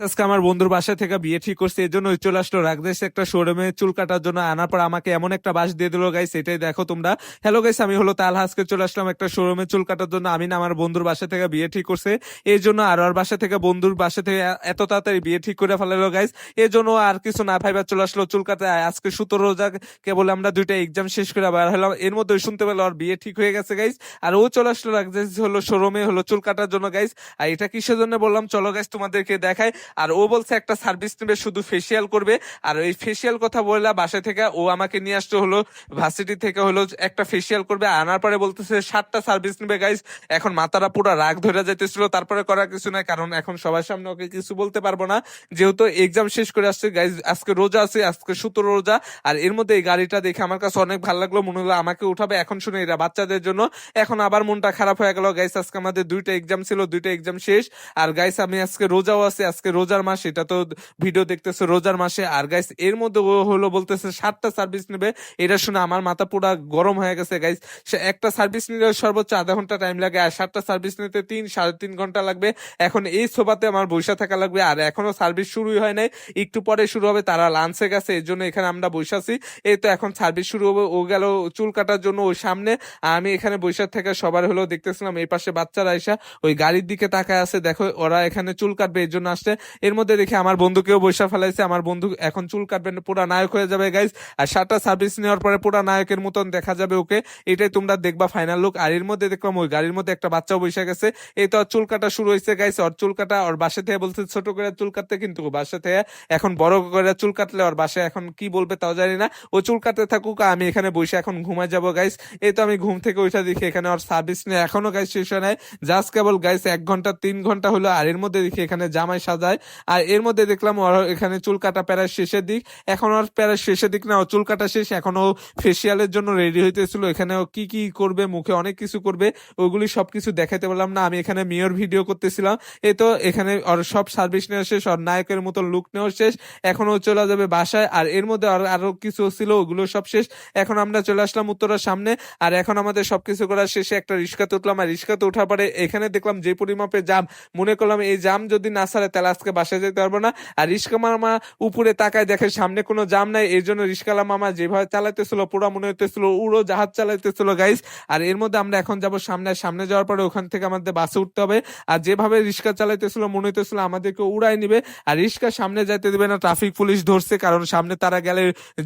আজকে আমার বন্ধুর বাসা থেকে বিয়ে ঠিক করছে, এই জন্য চলে আসলো রাগদেশে একটা শোরুমে চুল কাটার জন্য। আনার পর আমাকে এমন একটা বাস দিয়ে দিল গাইস, এটাই দেখো তোমরা। হ্যালো গাইস, আমি হলো তালহা। আজকে চলে আসলাম একটা শোরুমে চুল কাটার জন্য। আমি না আমার বন্ধুর বাসা থেকে বিয়ে ঠিক করছে, এই জন্য আর ওর বাসা থেকে বন্ধুর বাসা থেকে এত তাড়াতাড়ি বিয়ে ঠিক করে ফেলালো গাইস। এই জন্য আর কিছু না ভাইবা চলে আসলো চুল কাটতে। আজকে 17 রোজা, কেবল আমরা দুইটা এক্সাম শেষ করে বার হলাম, এর মধ্যে শুনতে পেলো আর বিয়ে ঠিক হয়ে গেছে গাইস। আর ও চলে আসলো রাগদেশ হলো শোরুমে হলো চুল কাটার জন্য গাইস। আর এটা কিসের জন্য বললাম, চলো গাইস তোমাদেরকে দেখাই। আর ও বলছে একটা সার্ভিস নেবে, শুধু ফেসিয়াল করবে। আর ওই ফেসিয়াল কথা বললা বাসা থেকে ও আমাকে নিয়ে আসতে হলো ভার্সিটি থেকে, হলো একটা ফেসিয়াল করবে। আনার পরে বলতেছে 7টা সার্ভিস নেবে গাইস। এখন মাথাটা পুরো রাগ ধরে যাইতেছিল, তারপরে করার কিছু নাই, কারণ এখন সবার সামনে ওকে কিছু বলতে পারবো না, যেহেতু এক্সাম শেষ করে আসছে গাইস। আজকে রোজা আছে, আজকে 17 রোজা। আর এর মধ্যে এই গাড়িটা দেখে আমার কাছে অনেক ভালো লাগলো, মনে হলো আমাকে উঠাবে। এখন শুনে এরা বাচ্চাদের জন্য, এখন আবার মনটা খারাপ হয়ে গেল গাইস। আজকে আমাদের দুইটা এক্সাম ছিল, দুইটা এক্সাম শেষ। আর গাইস আমি আজকে রোজাও আছে, আজকে রোজার মাস, এটা তো ভিডিও দেখতেছে রোজার মাসে। আর গাইস এর মধ্যে ও হলো বলতেছে 7টা সার্ভিস নেবে। এটা শুনে আমার মাথা পুরা গরম হয়ে গেছে গাইস। সে একটা সার্ভিস নিলে সর্বোচ্চ আধা ঘন্টা টাইম লাগে, আর 7টা সার্ভিস নিতে 3 সাড়ে 3 ঘন্টা লাগবে। এখন এই সোফাতে আমার বসে থাকা লাগবে, আর এখনো সার্ভিস শুরুই হয় নাই, একটু পরে শুরু হবে। তারা লাঞ্চে গেছে, এর জন্য এখানে আমরা বসে আছি। এই তো এখন সার্ভিস শুরু হবে, ও গেল চুল কাটার জন্য ওই সামনে। আর আমি এখানে বসে থেকে সবার হলো দেখতেছিলাম। এই পাশে বাচ্চারা এসে ওই গাড়ির দিকে তাকায় আছে, দেখো ওরা এখানে চুল কাটবে এর জন্য আসছে। এর মধ্যে দেখে আমার বন্ধুকেও বৈশা ফেলাইছে, আমার বন্ধু এখন চুল কাটবেন, পুরা নায়ক হয়ে যাবে গাইস। আর 7টা সার্ভিস নেওয়ার পরে পুরা নায়কের মতন দেখা যাবে ওকে, এটাই তোমরা দেখবা ফাইনাল লুক। আর এর মধ্যে দেখলাম ওই গাড়ির মধ্যে একটা বাচ্চাও বসে গেছে। এই তো ওর চুল কাটা শুরু হয়েছে গাইস। ওর চুল কাটা ওর বাসা থেকে বলছে ছোট করে চুল কাটতে, কিন্তু বাসা থেকে এখন বড় করে চুল কাটলে ওর বাসায় এখন কি বলবে তাও জানি না। ও চুল কাটতে থাকুক, আমি এখানে বসে এখন ঘুমায় যাবো গাইস। এই তো আমি ঘুম থেকে উঠে দেখি এখানে ওর সার্ভিস নিয়ে এখনো গাইস শেষ হয় নাই, জাস্ট কেবল গাইস 1 ঘন্টা 3 ঘন্টা হলো। আর এর মধ্যে দেখি এখানে জামাই সাজায়। আর এর মধ্যে দেখলাম ওর এখানে চুল কাটা প্যারার শেষের দিক। এখন ওর প্যারার শেষের দিক না, ও চুল কাটা শেষ, এখন ও ফেসিয়ালের জন্য রেডি হইতেছিল। এখানে ও কি কি করবে, মুখে অনেক কিছু করবে, ওইগুলি সবকিছু দেখাতে পারলাম না, আমি এখানে মেয়র ভিডিও করতেছিলাম। এই তো এখানে ওর সব সার্ভিস নেওয়া শেষ, ওর নায়কের মতো লুক নেওয়া শেষ, এখন ও চলে যাবে বাসায়। আর এর মধ্যে আরো কিছু ছিল, ওগুলো সব শেষ। এখন আমরা চলে আসলাম উত্তরার সামনে। আর এখন আমাদের সবকিছু করার শেষে একটা রিক্সাতে উঠলাম। আর রিক্সাতে ওঠার পরে এখানে দেখলাম যে পরিমাপে জাম, মনে করলাম এই জাম যদি না ছাড়ে তাহলে আজকে বাসায় যেতে পারবো না। আর রিক্সা মামা উপরে তাকায় দেখে সামনে কোনো জাম নাই, এই জন্য রিক্সাওয়ালা মামা যেভাবে চালাইতেছিল পুরা মনে হইতেছিল উড়ো জাহাজ চালাইতেছিল গাইস। আর এর মধ্যে আমরা এখন যাব সামনে, সামনে যাওয়ার পরে ওখান থেকে আমাদের বাসে উঠতে হবে। আর যেভাবে রিক্সা চালাইতেছিল মনে হইতেছিল আমাদেরকে উড়াই নিবে। আর রিক্সা সামনে যাইতে দিবে না, ট্রাফিক পুলিশ ধরছে, কারণ সামনে তারা গেলে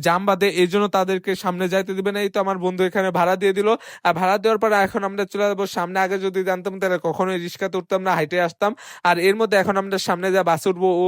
জাম বাঁধে, এই জন্য তাদেরকে সামনে যাইতে দিবে না। এই তো আমার বন্ধু এখানে ভাড়া দিয়ে দিল। আর ভাড়া দেওয়ার পরে এখন আমরা চলে যাবো সামনে। আগে যদি জানতাম তাহলে কখনোই রিক্সাতে উঠতাম না, হাইটে আসতাম। আর এর মধ্যে এখন আমরা সামনে যা বাসে উঠবো। ও